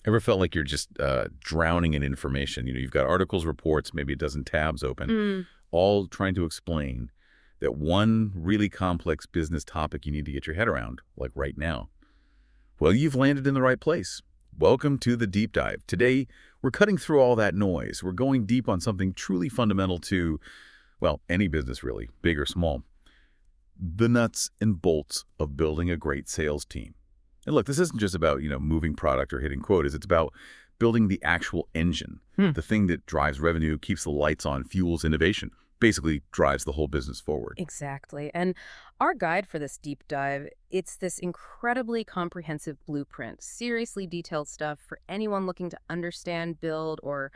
Ever felt like you're just drowning in information? You've got articles, reports, maybe a dozen tabs open, all trying to explain that one really complex business topic you need to get your head around, like right now. Well, you've landed in the right place. Welcome to the Deep Dive. Today, we're cutting through all that noise. We're going deep on something truly fundamental to, well, any business really, big or small. The nuts and bolts of building a great sales team. And look, this isn't just about, moving product or hitting quotas. It's about building the actual engine, the thing that drives revenue, keeps the lights on, fuels innovation, basically drives the whole business forward. Exactly. And our guide for this deep dive, it's this incredibly comprehensive blueprint, seriously detailed stuff for anyone looking to understand, build, or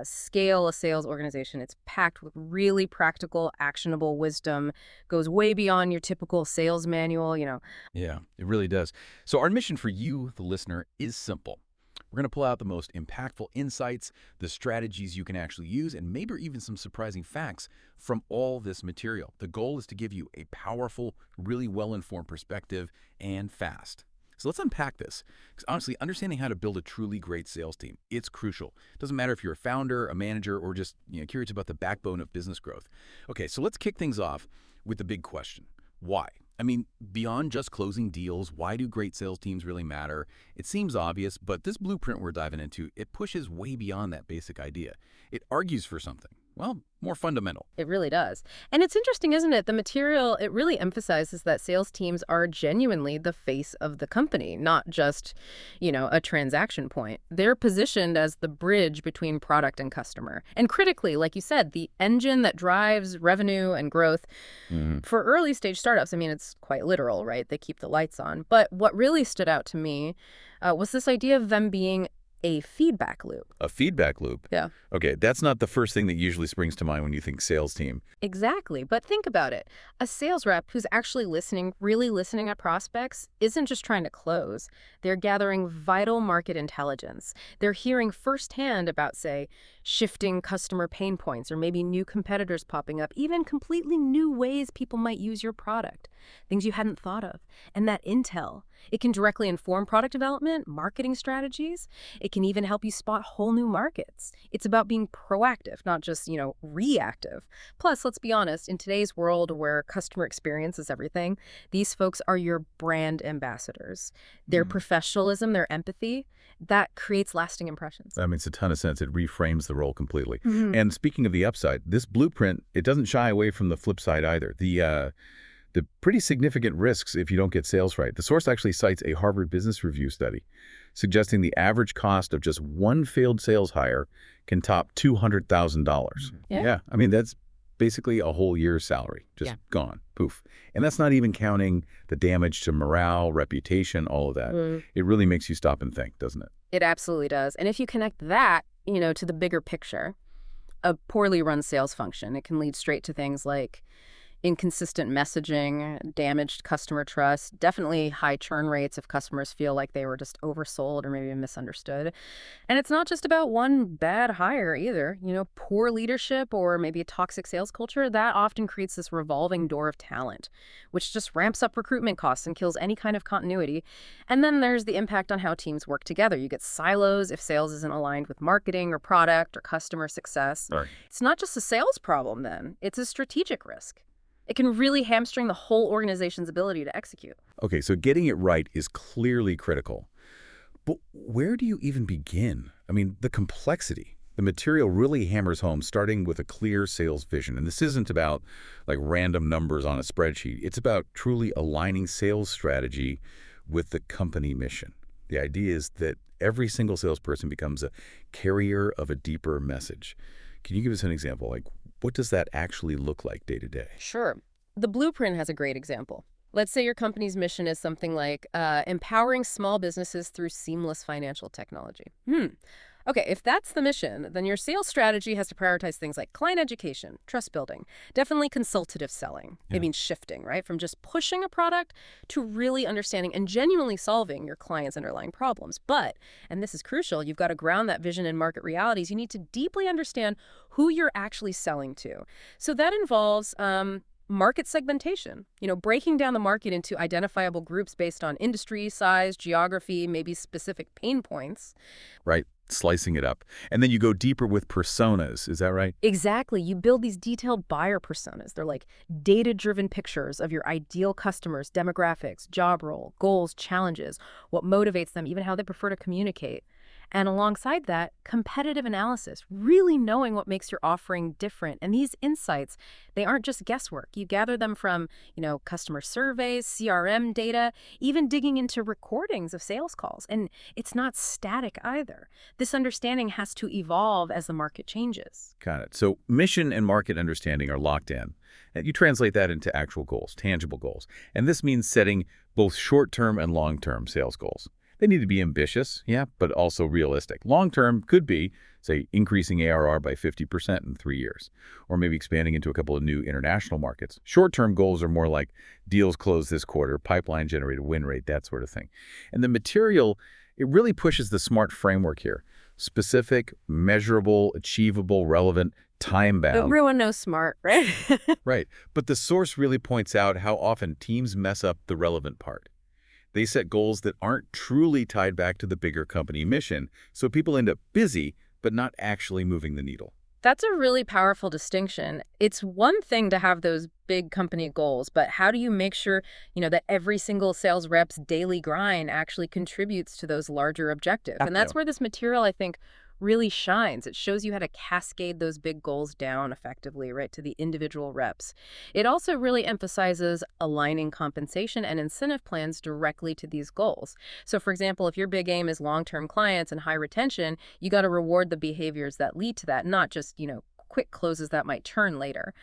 scale a sales organization. It's packed with really practical, actionable wisdom, goes way beyond your typical sales manual. Yeah, it really does. So our mission for you, the listener, is simple. We're going to pull out the most impactful insights, the strategies you can actually use, and maybe even some surprising facts from all this material. The goal is to give you a powerful, really well-informed perspective and fast. So let's unpack this. Because honestly, understanding how to build a truly great sales team, it's crucial. It doesn't matter if you're a founder, a manager, or just curious about the backbone of business growth. Okay, so let's kick things off with the big question. Why? I mean, beyond just closing deals, why do great sales teams really matter? It seems obvious, but this blueprint we're diving into, it pushes way beyond that basic idea. It argues for something, well, more fundamental. It really does. And it's interesting, isn't it? The material, it really emphasizes that sales teams are genuinely the face of the company, not just, a transaction point. They're positioned as the bridge between product and customer. And critically, like you said, the engine that drives revenue and growth. For early stage startups, I mean, it's quite literal, right? They keep the lights on. But what really stood out to me was this idea of them being a feedback loop. A feedback loop? Yeah. Okay, that's not the first thing that usually springs to mind when you think sales team. Exactly. But think about it. A sales rep who's actually listening, really listening at prospects, isn't just trying to close. They're gathering vital market intelligence. They're hearing firsthand about, say, shifting customer pain points or maybe new competitors popping up, even completely new ways people might use your product, things you hadn't thought of. And that intel, it can directly inform product development, marketing strategies. It can even help you spot whole new markets. It's about being proactive, not just, reactive. Plus, let's be honest, in today's world where customer experience is everything, these folks are your brand ambassadors. Their professionalism, their empathy, that creates lasting impressions. That makes a ton of sense. It reframes the role completely. And speaking of the upside, this blueprint, it doesn't shy away from the flip side either. The pretty significant risks if you don't get sales right. The source actually cites a Harvard Business Review study suggesting the average cost of just one failed sales hire can top $200,000. Yeah. I mean, that's basically a whole year's salary, just gone, poof. And that's not even counting the damage to morale, reputation, all of that. It really makes you stop and think, doesn't it? It absolutely does. And if you connect that, to the bigger picture, a poorly run sales function, it can lead straight to things like inconsistent messaging, damaged customer trust, definitely high churn rates if customers feel like they were just oversold or maybe misunderstood. And it's not just about one bad hire either. Poor leadership or maybe a toxic sales culture, that often creates this revolving door of talent, which just ramps up recruitment costs and kills any kind of continuity. And then there's the impact on how teams work together. You get silos if sales isn't aligned with marketing or product or customer success. Right. It's not just a sales problem then, it's a strategic risk. It can really hamstring the whole organization's ability to execute. Okay, so getting it right is clearly critical. But where do you even begin? I mean, the complexity. The material really hammers home, starting with a clear sales vision. And this isn't about like random numbers on a spreadsheet. It's about truly aligning sales strategy with the company mission. The idea is that every single salesperson becomes a carrier of a deeper message. Can you give us an example? Like, what does that actually look like day to day? Sure. The blueprint has a great example. Let's say your company's mission is something like empowering small businesses through seamless financial technology. Okay, if that's the mission, then your sales strategy has to prioritize things like client education, trust building, definitely consultative selling. It means shifting, right? From just pushing a product to really understanding and genuinely solving your client's underlying problems. But, and this is crucial, you've got to ground that vision in market realities. You need to deeply understand who you're actually selling to. So that involves market segmentation, breaking down the market into identifiable groups based on industry, size, geography, maybe specific pain points. Right? Slicing it up. And then you go deeper with personas. Is that right? Exactly. You build these detailed buyer personas. They're like data-driven pictures of your ideal customers, demographics, job role, goals, challenges, what motivates them, even how they prefer to communicate. And alongside that, competitive analysis, really knowing what makes your offering different. And these insights, they aren't just guesswork. You gather them from, customer surveys, CRM data, even digging into recordings of sales calls. And it's not static either. This understanding has to evolve as the market changes. Got it. So mission and market understanding are locked in. And you translate that into actual goals, tangible goals. And this means setting both short-term and long-term sales goals. They need to be ambitious, yeah, but also realistic. Long-term could be, say, increasing ARR by 50% in 3 years, or maybe expanding into a couple of new international markets. Short-term goals are more like deals closed this quarter, pipeline generated win rate, that sort of thing. And the material, it really pushes the SMART framework here. Specific, measurable, achievable, relevant, time-bound. Everyone knows SMART, right? Right. But the source really points out how often teams mess up the relevant part. They set goals that aren't truly tied back to the bigger company mission, so people end up busy, but not actually moving the needle. That's a really powerful distinction. It's one thing to have those big company goals, but how do you make sure, that every single sales rep's daily grind actually contributes to those larger objectives? And that's where this material, I think, really shines. It shows you how to cascade those big goals down effectively, right, to the individual reps. It also really emphasizes aligning compensation and incentive plans directly to these goals. So, for example, if your big aim is long-term clients and high retention, you got to reward the behaviors that lead to that, not just, quick closes that might turn later.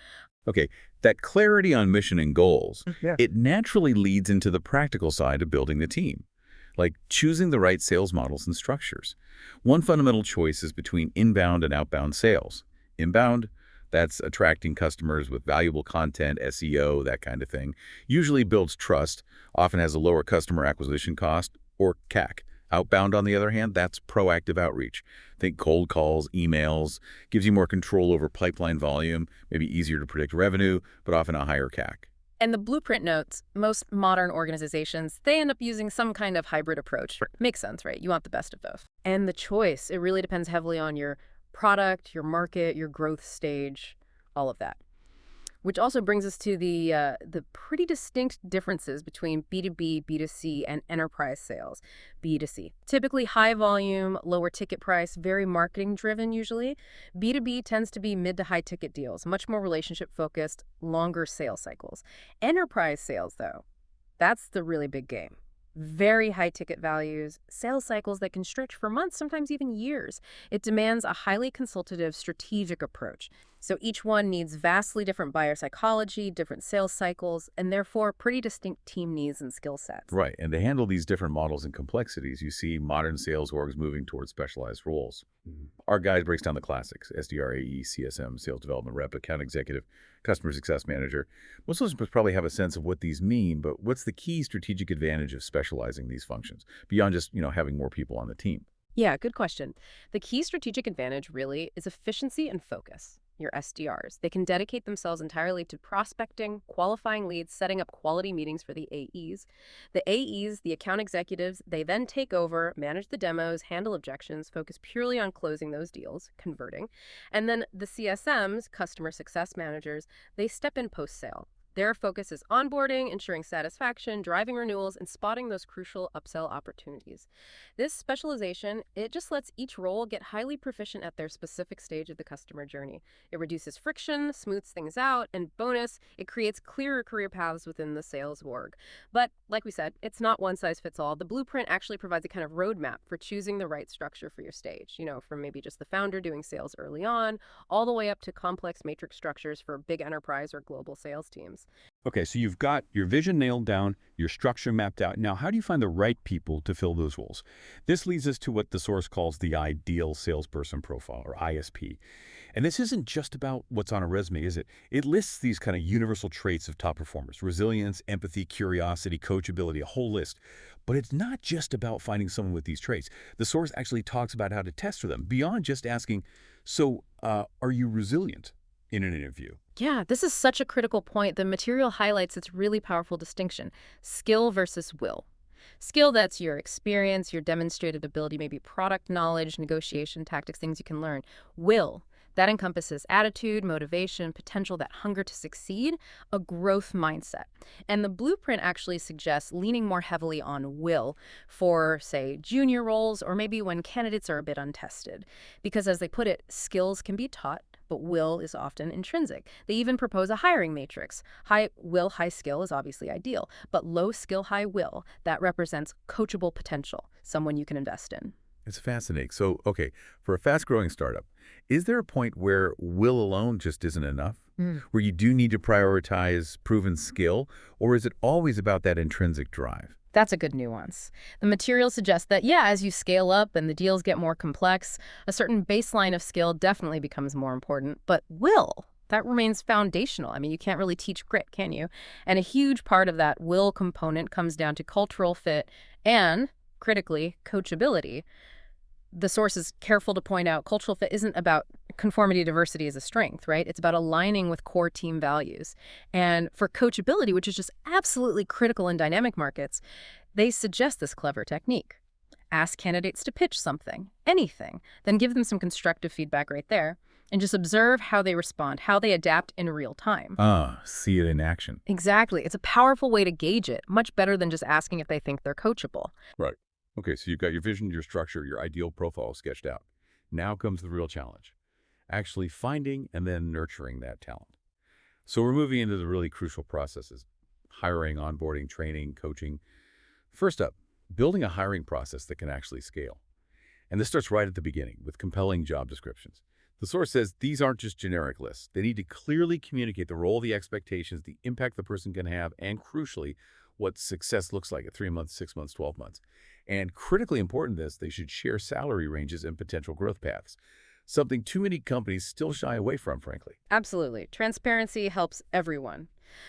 Okay, that clarity on mission and goals, it naturally leads into the practical side of building the team, like choosing the right sales models and structures. One fundamental choice is between inbound and outbound sales. Inbound, that's attracting customers with valuable content, SEO, that kind of thing. Usually builds trust, often has a lower customer acquisition cost, or CAC. Outbound, on the other hand, that's proactive outreach. Think cold calls, emails, gives you more control over pipeline volume, maybe easier to predict revenue, but often a higher CAC. And the blueprint notes, most modern organizations, they end up using some kind of hybrid approach. Right. Makes sense, right? You want the best of both. And the choice, it really depends heavily on your product, your market, your growth stage, all of that. Which also brings us to the pretty distinct differences between B2B, B2C, and enterprise sales, B2C. Typically high volume, lower ticket price, very marketing driven usually. B2B tends to be mid to high ticket deals, much more relationship focused, longer sales cycles. Enterprise sales, though, that's the really big game. Very high ticket values, sales cycles that can stretch for months, sometimes even years. It demands a highly consultative, strategic approach. So each one needs vastly different buyer psychology, different sales cycles, and therefore pretty distinct team needs and skill sets. Right, and to handle these different models and complexities, you see modern sales orgs moving towards specialized roles. Our guide breaks down the classics: SDR, AE, CSM, sales development rep, account executive, customer success manager. Most listeners probably have a sense of what these mean, but what's the key strategic advantage of specializing these functions, beyond just, having more people on the team? Yeah, good question. The key strategic advantage really is efficiency and focus. Your SDRs. They can dedicate themselves entirely to prospecting, qualifying leads, setting up quality meetings for the AEs. The AEs, the account executives, they then take over, manage the demos, handle objections, focus purely on closing those deals, converting. And then the CSMs, customer success managers, they step in post-sale. Their focus is onboarding, ensuring satisfaction, driving renewals, and spotting those crucial upsell opportunities. This specialization, it just lets each role get highly proficient at their specific stage of the customer journey. It reduces friction, smooths things out, and bonus, it creates clearer career paths within the sales org. But like we said, it's not one size fits all. The blueprint actually provides a kind of roadmap for choosing the right structure for your stage, from maybe just the founder doing sales early on, all the way up to complex matrix structures for big enterprise or global sales teams. Okay, so you've got your vision nailed down, your structure mapped out. Now, how do you find the right people to fill those roles? This leads us to what the source calls the ideal salesperson profile, or ISP. And this isn't just about what's on a resume, is it? It lists these kind of universal traits of top performers: resilience, empathy, curiosity, coachability, a whole list. But it's not just about finding someone with these traits. The source actually talks about how to test for them, beyond just asking, so are you resilient? in an interview. Yeah, this is such a critical point. The material highlights its really powerful distinction: skill versus will. Skill, that's your experience, your demonstrated ability, maybe product knowledge, negotiation tactics, things you can learn. Will, that encompasses attitude, motivation, potential, that hunger to succeed, a growth mindset. And the blueprint actually suggests leaning more heavily on will for, say, junior roles or maybe when candidates are a bit untested. Because as they put it, skills can be taught, but will is often intrinsic. They even propose a hiring matrix. High will, high skill is obviously ideal, but low skill, high will, that represents coachable potential, someone you can invest in. It's fascinating. So, okay, for a fast-growing startup, is there a point where will alone just isn't enough? Where you do need to prioritize proven skill, or is it always about that intrinsic drive? That's a good nuance. The material suggests that, yeah, as you scale up and the deals get more complex, a certain baseline of skill definitely becomes more important. But will, that remains foundational. I mean, you can't really teach grit, can you? And a huge part of that will component comes down to cultural fit and, critically, coachability. The source is careful to point out cultural fit isn't about conformity diversity as a strength, right? It's about aligning with core team values. And for coachability, which is just absolutely critical in dynamic markets, they suggest this clever technique. Ask candidates to pitch something, anything, then give them some constructive feedback right there, and just observe how they respond, how they adapt in real time. See it in action. Exactly. It's a powerful way to gauge it, much better than just asking if they think they're coachable. Right. Okay, so you've got your vision, your structure, your ideal profile sketched out. Now comes the real challenge, actually finding and then nurturing that talent. So we're moving into the really crucial processes: hiring, onboarding, training, coaching. First up, building a hiring process that can actually scale. And this starts right at the beginning with compelling job descriptions. The source says these aren't just generic lists. They need to clearly communicate the role, the expectations, the impact the person can have, and crucially, what success looks like at 3 months, 6 months, 12 months. And critically important to this, they should share salary ranges and potential growth paths, something too many companies still shy away from, frankly. Absolutely. Transparency helps everyone.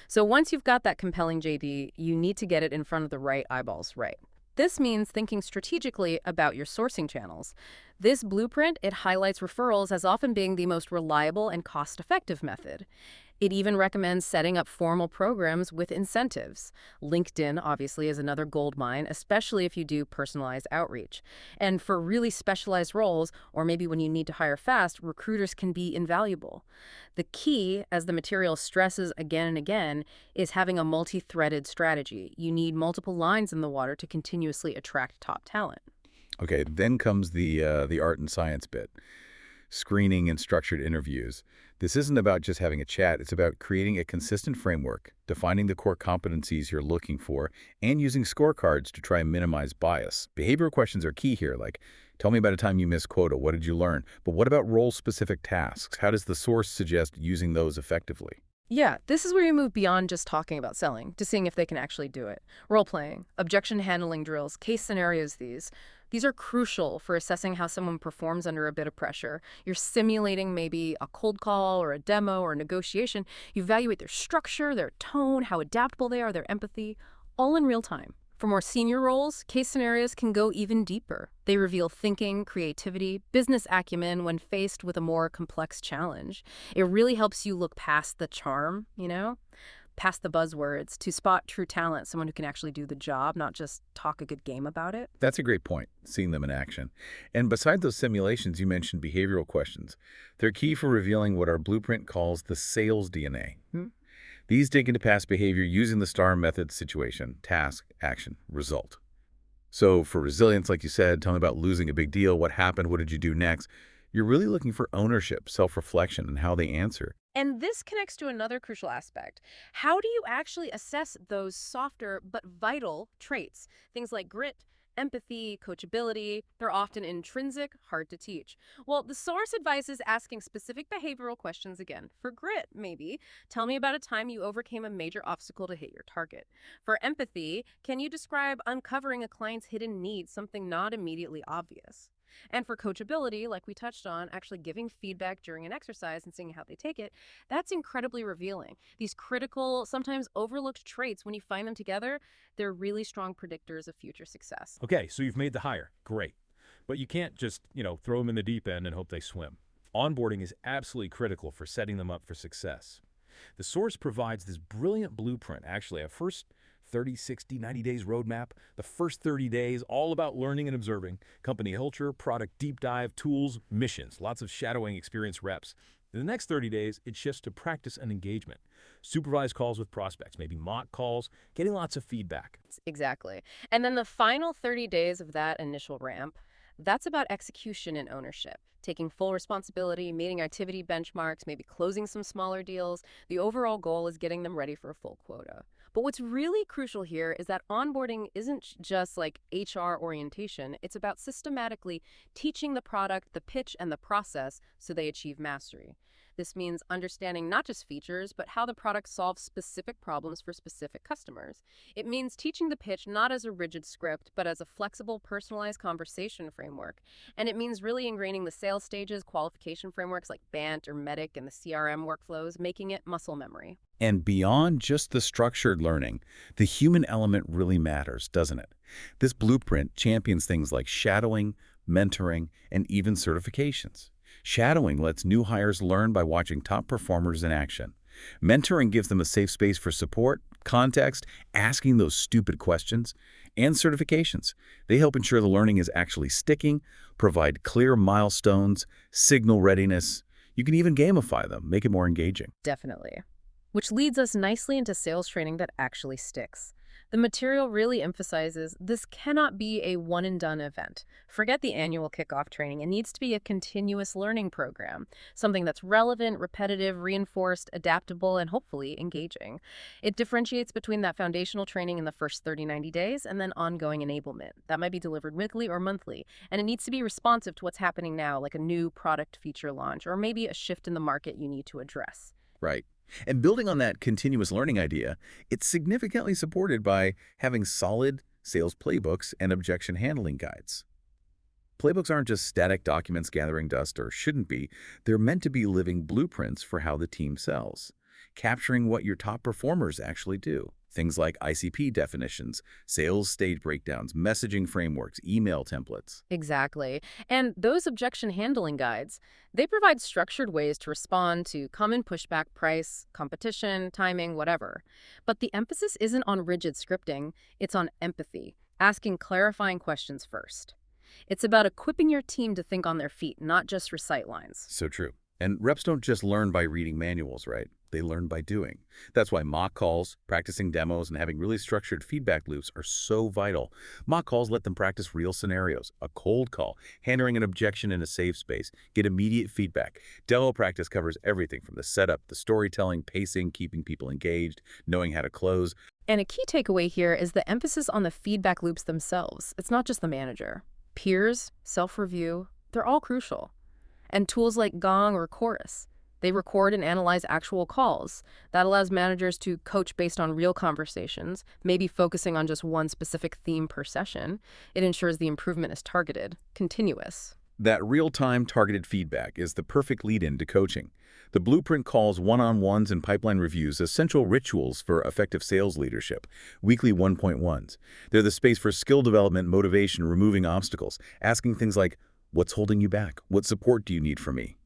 So once you've got that compelling JD, you need to get it in front of the right eyeballs, right? This means thinking strategically about your sourcing channels. This blueprint, it highlights referrals as often being the most reliable and cost-effective method. It even recommends setting up formal programs with incentives. LinkedIn, obviously, is another gold mine, especially if you do personalized outreach. And for really specialized roles, or maybe when you need to hire fast, recruiters can be invaluable. The key, as the material stresses again and again, is having a multi-threaded strategy. You need multiple lines in the water to continuously attract top talent. Okay, then comes the art and science bit: screening and structured interviews. This isn't about just having a chat. It's about creating a consistent framework, defining the core competencies you're looking for, and using scorecards to try and minimize bias. Behavioral questions are key here, like, tell me about a time you missed quota. What did you learn? But what about role-specific tasks? How does the source suggest using those effectively? Yeah, this is where you move beyond just talking about selling to seeing if they can actually do it. Role-playing, objection handling drills, case scenarios, these are crucial for assessing how someone performs under a bit of pressure. You're simulating maybe a cold call or a demo or a negotiation. You evaluate their structure, their tone, how adaptable they are, their empathy, all in real time. For more senior roles, case scenarios can go even deeper. They reveal thinking, creativity, business acumen when faced with a more complex challenge. It really helps you look past the charm, past the buzzwords, to spot true talent, someone who can actually do the job, not just talk a good game about it. That's a great point, seeing them in action. And beside those simulations, you mentioned behavioral questions. They're key for revealing what our blueprint calls the sales DNA. These dig into past behavior using the STAR method: situation, task, action, result. So for resilience, like you said, tell me about losing a big deal. What happened? What did you do next? You're really looking for ownership, self-reflection, and how they answer. And this connects to another crucial aspect. How do you actually assess those softer but vital traits? Things like grit, empathy, coachability, they're often intrinsic, hard to teach. Well, the source advises asking specific behavioral questions again. For grit, maybe, tell me about a time you overcame a major obstacle to hit your target. For empathy, can you describe uncovering a client's hidden needs, something not immediately obvious? And for coachability, like we touched on, actually giving feedback during an exercise and seeing how they take it, that's incredibly revealing. These critical, sometimes overlooked traits, when you find them together, they're really strong predictors of future success. Okay, so you've made the hire. Great. But you can't just, throw them in the deep end and hope they swim. onboarding is absolutely critical for setting them up for success. The source provides this brilliant blueprint, actually a first 30, 60, 90 days roadmap. The first 30 days, all about learning and observing, company culture, product deep dive, tools, missions, lots of shadowing experienced reps. In the next 30 days, it shifts to practice and engagement. Supervised calls with prospects, maybe mock calls, getting lots of feedback. Exactly. And then the final 30 days of that initial ramp, that's about execution and ownership, taking full responsibility, meeting activity benchmarks, maybe closing some smaller deals. The overall goal is getting them ready for a full quota. But what's really crucial here is that onboarding isn't just like HR orientation. It's about systematically teaching the product, the pitch, and the process so they achieve mastery. This means understanding not just features, but how the product solves specific problems for specific customers. It means teaching the pitch not as a rigid script, but as a flexible, personalized conversation framework. And it means really ingraining the sales stages, qualification frameworks like BANT or MEDIC and the CRM workflows, making it muscle memory. And beyond just the structured learning, the human element really matters, doesn't it? This blueprint champions things like shadowing, mentoring, and even certifications. Shadowing lets new hires learn by watching top performers in action. Mentoring gives them a safe space for support, context, asking those stupid questions, and certifications. They help ensure the learning is actually sticking, provide clear milestones, signal readiness. You can even gamify them, make it more engaging. Definitely. Which leads us nicely into sales training that actually sticks. The material really emphasizes this cannot be a one-and-done event. Forget the annual kickoff training. It needs to be a continuous learning program, something that's relevant, repetitive, reinforced, adaptable, and hopefully engaging. It differentiates between that foundational training in the first 30, 90 days and then ongoing enablement. That might be delivered weekly or monthly, and it needs to be responsive to what's happening now, like a new product feature launch or maybe a shift in the market you need to address. Right. And building on that continuous learning idea, it's significantly supported by having solid sales playbooks and objection handling guides. Playbooks aren't just static documents gathering dust, or shouldn't be. They're meant to be living blueprints for how the team sells, capturing what your top performers actually do. Things like ICP definitions, sales stage breakdowns, messaging frameworks, email templates. Exactly. And those objection handling guides, they provide structured ways to respond to common pushback, price, competition, timing, whatever. But the emphasis isn't on rigid scripting, it's on empathy, asking clarifying questions first. It's about equipping your team to think on their feet, not just recite lines. So true. And reps don't just learn by reading manuals, right? They learn by doing. That's why mock calls, practicing demos, and having really structured feedback loops are so vital. Mock calls let them practice real scenarios. A cold call, handling an objection in a safe space, get immediate feedback. Demo practice covers everything from the setup, the storytelling, pacing, keeping people engaged, knowing how to close. And a key takeaway here is the emphasis on the feedback loops themselves. It's not just the manager. Peers, self-review, they're all crucial. And tools like Gong or Chorus, they record and analyze actual calls. That allows managers to coach based on real conversations, maybe focusing on just one specific theme per session. It ensures the improvement is targeted, continuous. That real-time targeted feedback is the perfect lead-in to coaching. The blueprint calls one-on-ones and pipeline reviews essential rituals for effective sales leadership, weekly 1.1s. They're the space for skill development, motivation, removing obstacles, asking things like, what's holding you back? What support do you need from me?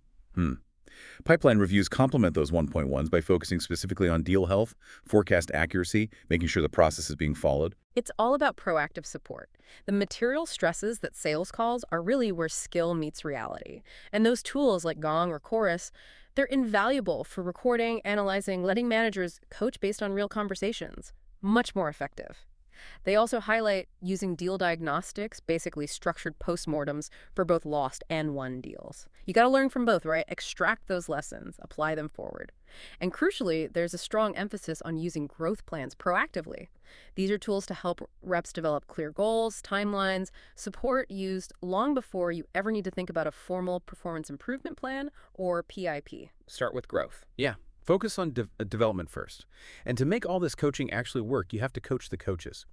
Pipeline reviews complement those 1.1s by focusing specifically on deal health, forecast accuracy, making sure the process is being followed. It's all about proactive support. The material stresses that sales calls are really where skill meets reality. And those tools like Gong or Chorus, they're invaluable for recording, analyzing, letting managers coach based on real conversations. Much more effective. They also highlight using deal diagnostics, basically structured postmortems for both lost and won deals. You got to learn from both, right? Extract those lessons, apply them forward. And crucially, there's a strong emphasis on using growth plans proactively. These are tools to help reps develop clear goals, timelines, support used long before you ever need to think about a formal performance improvement plan or PIP. Start with growth. Yeah. Focus on development first. And to make all this coaching actually work, you have to coach the coaches.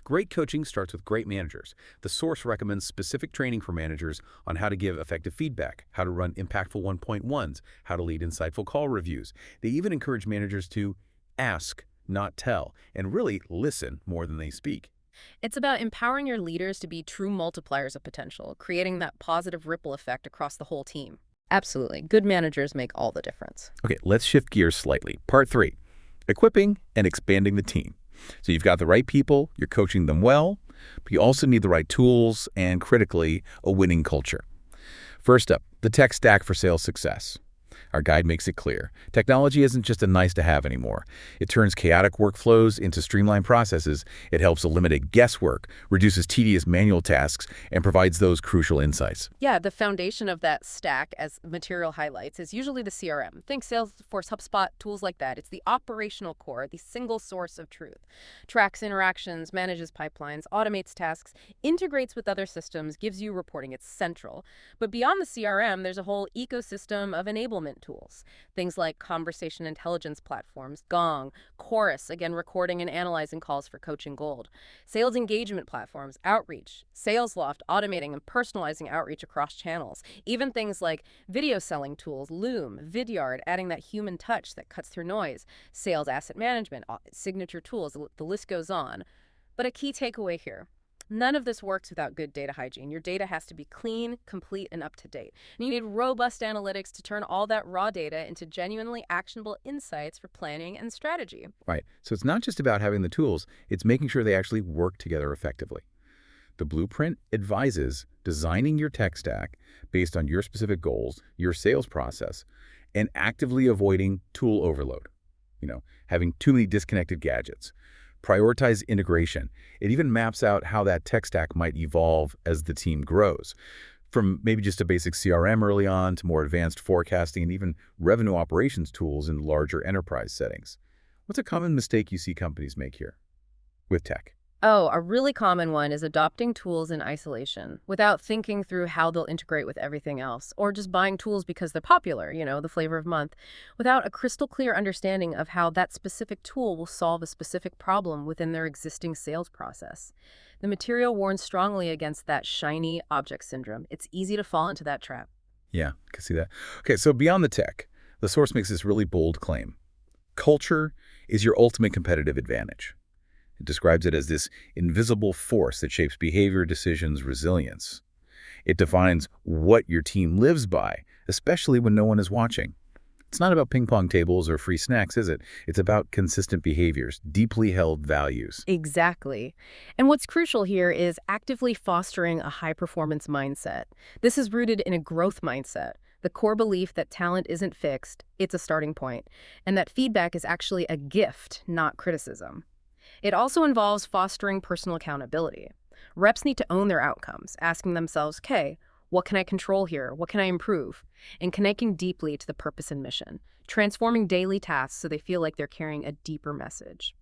Great coaching starts with great managers. The source recommends specific training for managers on how to give effective feedback, how to run impactful 1.1s, how to lead insightful call reviews. They even encourage managers to ask, not tell, and really listen more than they speak. It's about empowering your leaders to be true multipliers of potential, creating that positive ripple effect across the whole team. Absolutely. Good managers make all the difference. Okay, let's shift gears slightly. Part 3, equipping and expanding the team. So you've got the right people, you're coaching them well, but you also need the right tools and, critically, a winning culture. First up, the tech stack for sales success. Our guide makes it clear. Technology isn't just a nice-to-have anymore. It turns chaotic workflows into streamlined processes. It helps eliminate guesswork, reduces tedious manual tasks, and provides those crucial insights. Yeah, the foundation of that stack, as material highlights, is usually the CRM. Think Salesforce, HubSpot, tools like that. It's the operational core, the single source of truth. Tracks interactions, manages pipelines, automates tasks, integrates with other systems, gives you reporting. It's central. But beyond the CRM, there's a whole ecosystem of enablement tools. Things like conversation intelligence platforms, Gong, Chorus, again, recording and analyzing calls for coaching gold. Sales engagement platforms, Outreach, SalesLoft, automating and personalizing outreach across channels. Even things like video selling tools, Loom, Vidyard, adding that human touch that cuts through noise. Sales asset management, signature tools, the list goes on. But a key takeaway here. None of this works without good data hygiene. Your data has to be clean, complete, and up to date. And you need robust analytics to turn all that raw data into genuinely actionable insights for planning and strategy. Right. So it's not just about having the tools, it's making sure they actually work together effectively. The blueprint advises designing your tech stack based on your specific goals, your sales process, and actively avoiding tool overload. Having too many disconnected gadgets. Prioritize integration. It even maps out how that tech stack might evolve as the team grows. From maybe just a basic CRM early on to more advanced forecasting and even revenue operations tools in larger enterprise settings. What's a common mistake you see companies make here with tech? Oh, a really common one is adopting tools in isolation without thinking through how they'll integrate with everything else, or just buying tools because they're popular, the flavor of month, without a crystal clear understanding of how that specific tool will solve a specific problem within their existing sales process. The material warns strongly against that shiny object syndrome. It's easy to fall into that trap. Yeah, I can see that. Okay, so beyond the tech, the source makes this really bold claim. Culture is your ultimate competitive advantage. It describes it as this invisible force that shapes behavior, decisions, resilience. It defines what your team lives by, especially when no one is watching. It's not about ping-pong tables or free snacks, is it? It's about consistent behaviors, deeply held values. Exactly. And what's crucial here is actively fostering a high-performance mindset. This is rooted in a growth mindset, the core belief that talent isn't fixed, it's a starting point, and that feedback is actually a gift, not criticism. It also involves fostering personal accountability. Reps need to own their outcomes, asking themselves, okay, what can I control here? What can I improve? And connecting deeply to the purpose and mission, transforming daily tasks so they feel like they're carrying a deeper message.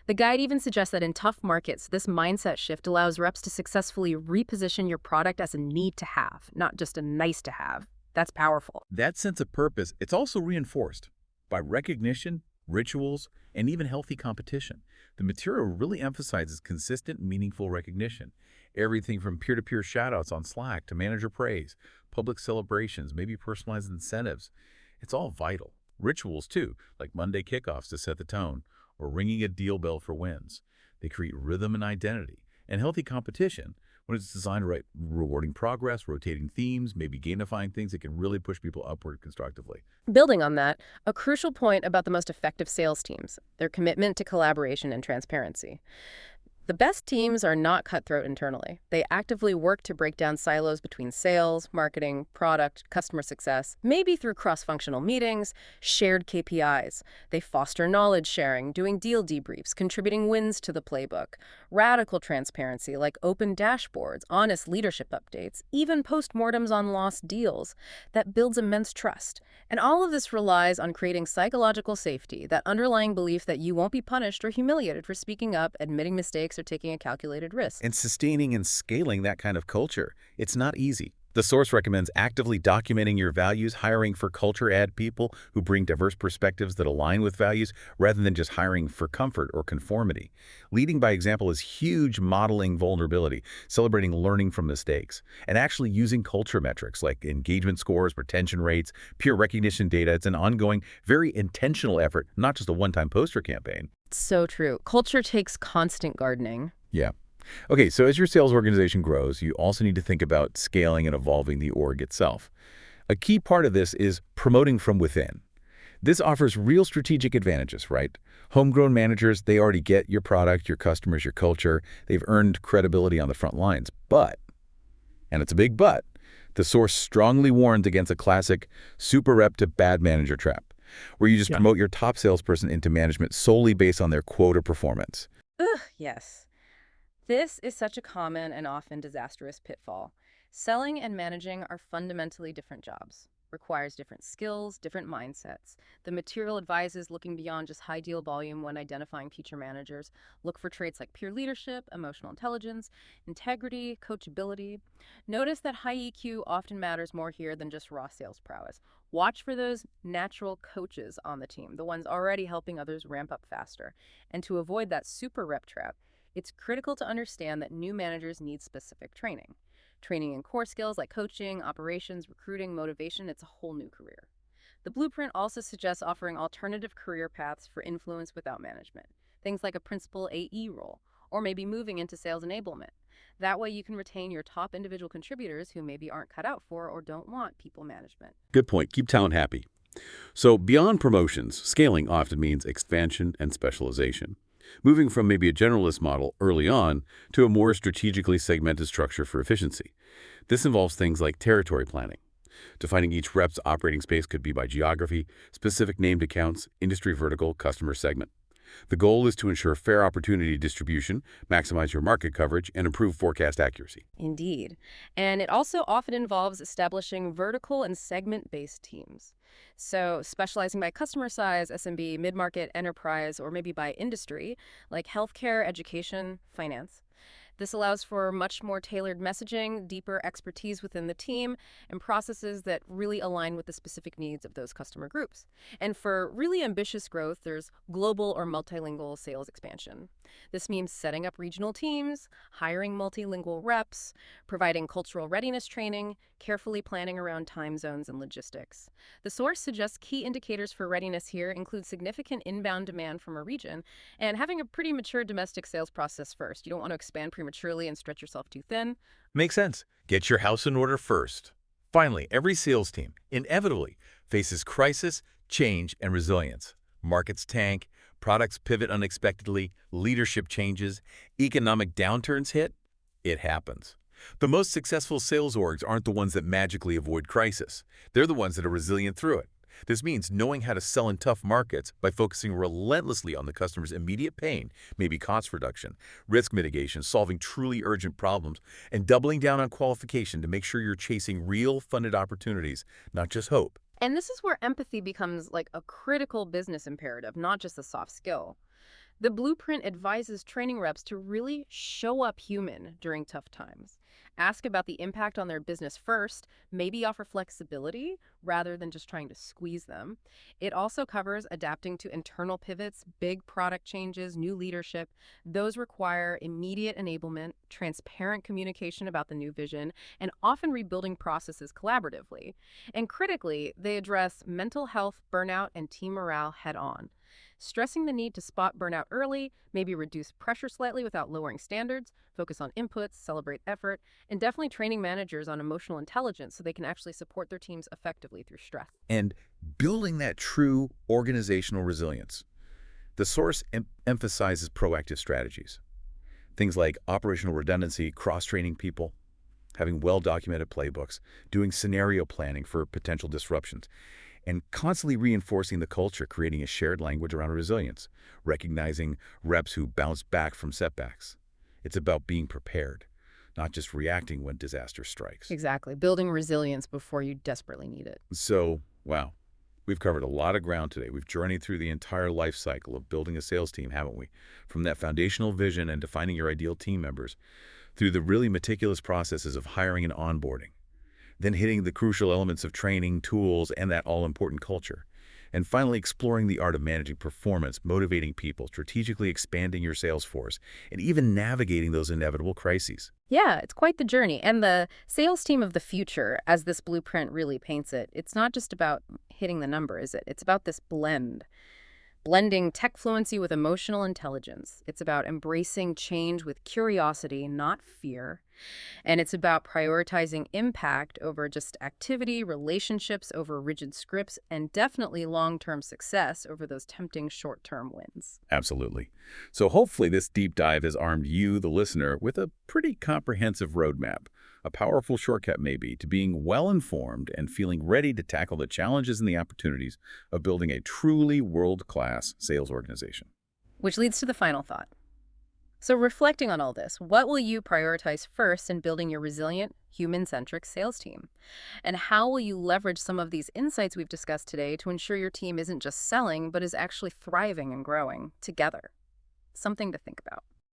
The guide even suggests that in tough markets, this mindset shift allows reps to successfully reposition your product as a need-to-have, not just a nice-to-have. That's powerful. That sense of purpose, it's also reinforced by recognition, rituals, and even healthy competition. The material really emphasizes consistent, meaningful recognition. Everything from peer-to-peer shout-outs on Slack to manager praise, public celebrations, maybe personalized incentives. It's all vital. Rituals, too, like Monday kickoffs to set the tone, or ringing a deal bell for wins. They create rhythm and identity. And healthy competition, when it's designed right, rewarding progress, rotating themes, maybe gamifying things, it can really push people upward constructively. Building on that, a crucial point about the most effective sales teams, their commitment to collaboration and transparency. The best teams are not cutthroat internally. They actively work to break down silos between sales, marketing, product, customer success, maybe through cross-functional meetings, shared KPIs. They foster knowledge sharing, doing deal debriefs, contributing wins to the playbook, radical transparency like open dashboards, honest leadership updates, even postmortems on lost deals. That builds immense trust. And all of this relies on creating psychological safety, that underlying belief that you won't be punished or humiliated for speaking up, admitting mistakes, or taking a calculated risk. And sustaining and scaling that kind of culture, it's not easy. The source recommends actively documenting your values, hiring for culture-add people who bring diverse perspectives that align with values, rather than just hiring for comfort or conformity. Leading by example is huge, modeling vulnerability, celebrating learning from mistakes, and actually using culture metrics like engagement scores, retention rates, peer recognition data. It's an ongoing, very intentional effort, not just a one-time poster campaign. So true. Culture takes constant gardening. Yeah. Okay, so as your sales organization grows, you also need to think about scaling and evolving the org itself. A key part of this is promoting from within. This offers real strategic advantages, right? Homegrown managers, they already get your product, your customers, your culture. They've earned credibility on the front lines. But, and it's a big but, the source strongly warns against a classic super rep to bad manager trap, where you just Yeah. promote your top salesperson into management solely based on their quota performance. Ugh, yes. This is such a common and often disastrous pitfall. Selling and managing are fundamentally different jobs. Requires different skills, different mindsets. The material advises looking beyond just high deal volume when identifying future managers. Look for traits like peer leadership, emotional intelligence, integrity, coachability. Notice that high EQ often matters more here than just raw sales prowess. Watch for those natural coaches on the team, the ones already helping others ramp up faster. And to avoid that super rep trap, it's critical to understand that new managers need specific training. Training in core skills like coaching, operations, recruiting, motivation, it's a whole new career. The blueprint also suggests offering alternative career paths for influence without management. Things like a principal AE role, or maybe moving into sales enablement. That way you can retain your top individual contributors who maybe aren't cut out for or don't want people management. Good point. Keep talent happy. So beyond promotions, scaling often means expansion and specialization. Moving from maybe a generalist model early on to a more strategically segmented structure for efficiency. This involves things like territory planning. Defining each rep's operating space could be by geography, specific named accounts, industry vertical, customer segment. The goal is to ensure fair opportunity distribution, maximize your market coverage, and improve forecast accuracy. Indeed. And it also often involves establishing vertical and segment-based teams. So specializing by customer size, SMB, mid-market, enterprise, or maybe by industry, like healthcare, education, finance. This allows for much more tailored messaging, deeper expertise within the team, and processes that really align with the specific needs of those customer groups. And for really ambitious growth, there's global or multilingual sales expansion. This means setting up regional teams, hiring multilingual reps, providing cultural readiness training, carefully planning around time zones and logistics. The source suggests key indicators for readiness here include significant inbound demand from a region and having a pretty mature domestic sales process first. You don't want to expand prematurely and stretch yourself too thin. Makes sense. Get your house in order first. Finally, every sales team inevitably faces crisis, change, and resilience. Markets tank, products pivot unexpectedly, leadership changes, economic downturns hit. It happens. The most successful sales orgs aren't the ones that magically avoid crisis. They're the ones that are resilient through it. This means knowing how to sell in tough markets by focusing relentlessly on the customer's immediate pain, maybe cost reduction, risk mitigation, solving truly urgent problems, and doubling down on qualification to make sure you're chasing real funded opportunities, not just hope. And this is where empathy becomes like a critical business imperative, not just a soft skill. The blueprint advises training reps to really show up human during tough times. Ask about the impact on their business first, maybe offer flexibility rather than just trying to squeeze them. It also covers adapting to internal pivots, big product changes, new leadership. Those require immediate enablement, transparent communication about the new vision, and often rebuilding processes collaboratively. And critically, they address mental health, burnout, and team morale head on. Stressing the need to spot burnout early, maybe reduce pressure slightly without lowering standards, focus on inputs, celebrate effort, and definitely training managers on emotional intelligence so they can actually support their teams effectively through stress. And building that true organizational resilience. The source emphasizes proactive strategies. Things like operational redundancy, cross-training people, having well-documented playbooks, doing scenario planning for potential disruptions, and constantly reinforcing the culture, creating a shared language around resilience, recognizing reps who bounce back from setbacks. It's about being prepared, not just reacting when disaster strikes. Exactly. Building resilience before you desperately need it. So, wow, we've covered a lot of ground today. We've journeyed through the entire life cycle of building a sales team, haven't we? From that foundational vision and defining your ideal team members, through the really meticulous processes of hiring and onboarding, then hitting the crucial elements of training, tools, and that all-important culture. And finally, exploring the art of managing performance, motivating people, strategically expanding your sales force, and even navigating those inevitable crises. Yeah, it's quite the journey. And the sales team of the future, as this blueprint really paints it, it's not just about hitting the number, is it? It's about this blending tech fluency with emotional intelligence. It's about embracing change with curiosity, not fear, And it's about prioritizing impact over just activity, relationships over rigid scripts, and definitely long-term success over those tempting short-term wins. Absolutely. So hopefully this deep dive has armed you, the listener, with a pretty comprehensive roadmap, a powerful shortcut maybe, to being well-informed and feeling ready to tackle the challenges and the opportunities of building a truly world-class sales organization. Which leads to the final thought. So reflecting on all this, what will you prioritize first in building your resilient, human-centric sales team? And how will you leverage some of these insights we've discussed today to ensure your team isn't just selling, but is actually thriving and growing together? Something to think about.